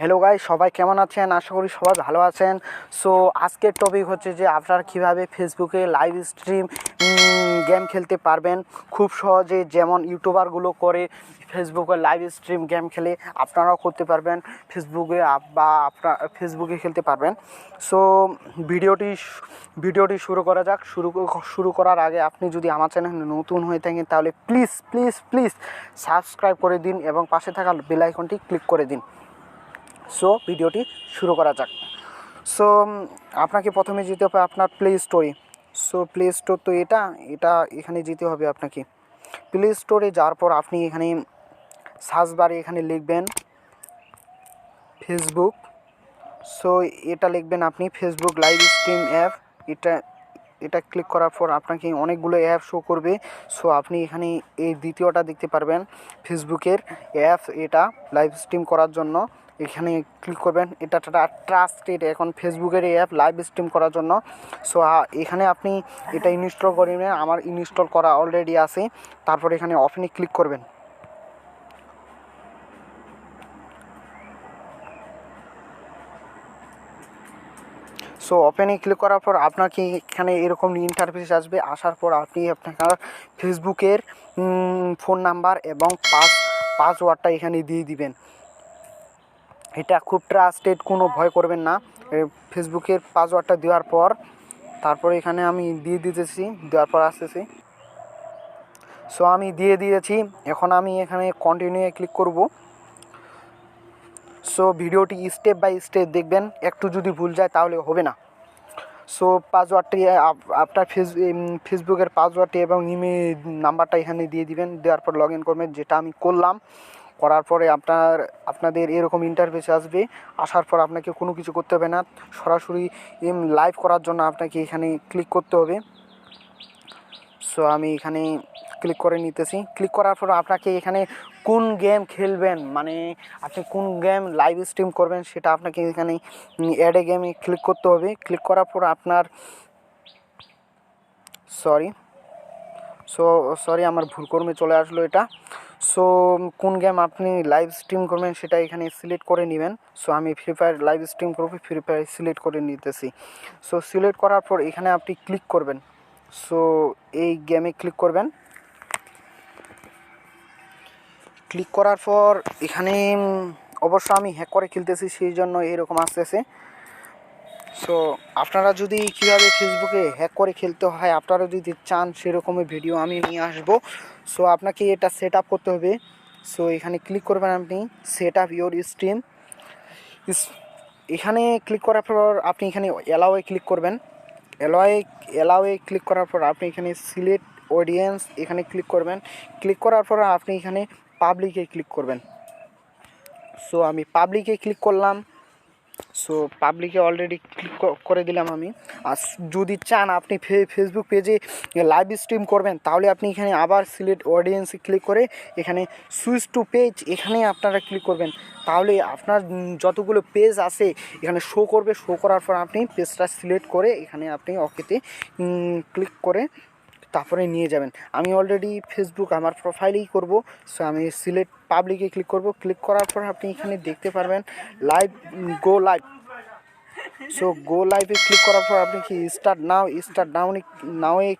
Hello guys, সবাই কেমন আছেন? আশা করি সবাই ভালো আছেন। সো আজকের টপিক হচ্ছে যে আপনারা কীভাবে ফেসবুকে লাইভ স্ট্রিম গেম খেলতে পারবেন খুব সহজে, যেমন ইউটিউবারগুলো করে ফেসবুকে লাইভ স্ট্রিম গেম খেলে আপনারাও করতে পারবেন ফেসবুকে, বা আপনার ফেসবুকে খেলতে পারবেন। সো ভিডিওটি শুরু করা যাক। শুরু করার আগে আপনি যদি আমার চ্যানেলে নতুন হয়ে থাকেন তাহলে প্লিজ প্লিজ প্লিজ সাবস্ক্রাইব করে দিন এবং পাশে থাকা বেল আইকনটি ক্লিক করে দিন। সো ভিডিওটি শুরু করা যাক। সো আপনাকে প্রথমে যেতে হবে আপনার প্লে স্টোরে। সো প্লে স্টোর তো এটা এখানে যেতে হবে আপনাকে। প্লে স্টোরে যাওয়ার পর আপনি এখানে সার্চ বারে এখানে লিখবেন ফেসবুক। সো এটা লিখবেন আপনি ফেসবুক লাইভ স্ট্রিম অ্যাপ। এটা ক্লিক করার পর আপনাকে অনেকগুলো অ্যাপ শো করবে। সো আপনি এখানে এই দ্বিতীয়টা দেখতে পারবেন ফেসবুকের অ্যাপ, এটা লাইভ স্ট্রিম করার জন্য এখানে ক্লিক করবেন। এটা ট্রাস্টেড এখন ফেসবুকের অ্যাপ লাইভ স্ট্রিম করার জন্য। সো এখানে আপনি এটা ইনস্টল করে নেবেন। আমার ইনস্টল করা অলরেডি আছে। তারপর এখানে ওপেনে ক্লিক করবেন। সো ওপেনে ক্লিক করার পর আপনাকে এখানে এরকম ইন্টারফেস আসবে। আসার পর আপনি আপনার ফেসবুকের ফোন নাম্বার এবং পাসওয়ার্ডটা এখানে দিয়ে দিবেন। এটা খুব ট্রাস্টেড, কোনো ভয় করবেন না। ফেসবুকের পাসওয়ার্ডটা দেওয়ার পর তারপরে এখানে আমি দিয়ে দিতেছি, দেওয়ার পর আসতেছি। সো আমি দিয়ে দিয়েছি। এখন আমি এখানে কন্টিনিউয়ে ক্লিক করব। সো ভিডিওটি স্টেপ বাই স্টেপ দেখবেন, একটু যদি ভুল যায় তাহলে হবে না। সো পাসওয়ার্ডটি আপনার ফেসবুকের পাসওয়ার্ডটি এবং ইমেল নাম্বারটা এখানে দিয়ে দিবেন। দেওয়ার পর লগ ইন করবেন, যেটা আমি করলাম। করার পরে আপনাদের এরকম ইন্টারফেস আসবে। আসার পর আপনাকে কোনো কিছু করতে হবে না, সরাসরি লাইভ করার জন্য আপনাকে এখানে ক্লিক করতে হবে। সো আমি এখানে ক্লিক করে নিতেছি। ক্লিক করার পর আপনাকে এখানে কোন গেম খেলবেন, মানে আপনি কোন গেম লাইভ স্ট্রিম করবেন সেটা আপনাকে এখানে অ্যাড এ গেমে ক্লিক করতে হবে। ক্লিক করার পর আপনার সরি আমার ভুল কর্মে চলে আসলো এটা। সো কোন গেম আপনি লাইভ স্ট্রিম করবেন সেটা এখানে সিলেক্ট করে নেবেন। সো আমি ফ্রি ফায়ার লাইভ স্ট্রিম করবো, ফ্রি ফায়ার সিলেক্ট করে নিতেছি। সো সিলেক্ট করার পর এখানে আপনি ক্লিক করবেন। সো এই গেমে ক্লিক করবেন। ক্লিক করার পর এখানে অবশ্য আমি হ্যাক করে খেলতেছি, সেই জন্য এরকম আসতেছে। সো আপনারা যদি কীভাবে ফেসবুকে হ্যাক করে খেলতে হয় আপনারা যদি চান, সেরকমই ভিডিও আমি নিয়ে আসব। সো আপনাকে এটা সেট আপ করতে হবে। সো এখানে ক্লিক করবেন আপনি সেট আপ ইউর স্ট্রিম। এখানে ক্লিক করার পর আপনি এখানে অ্যালাওয়ে ক্লিক করবেন। অ্যালাওয়ে ক্লিক করার পর আপনি এখানে সিলেক্ট অডিয়েন্স এখানে ক্লিক করবেন। ক্লিক করার পর আপনি এখানে পাবলিকে ক্লিক করবেন। সো আমি পাবলিকে ক্লিক করলাম। সো পাবলিকে অলরেডি ক্লিক করে দিলাম আমি। আর যদি চান আপনি ফেসবুক পেজে লাইভ স্ট্রিম করবেন তাহলে আপনি এখানে আবার সিলেক্ট অডিয়েন্সে ক্লিক করে এখানে সুইচ টু পেজ এখানে আপনারা ক্লিক করবেন। তাহলে আপনার যতগুলো পেজ আছে এখানে শো করবে। শো করার পর আপনি পেজটা সিলেক্ট করে এখানে আপনি ওকেতে ক্লিক করে তারপরে নিয়ে যাবেন। আমি অলরেডি ফেসবুক আমার প্রোফাইলেই করব। সো আমি সিলেক্ট পাবলিকে ক্লিক করব। ক্লিক করার পর আপনি এখানে দেখতে পারবেন গো লাইভ। সো গো লাইভে ক্লিক করার পর আপনি কি স্টার্ট নাও এ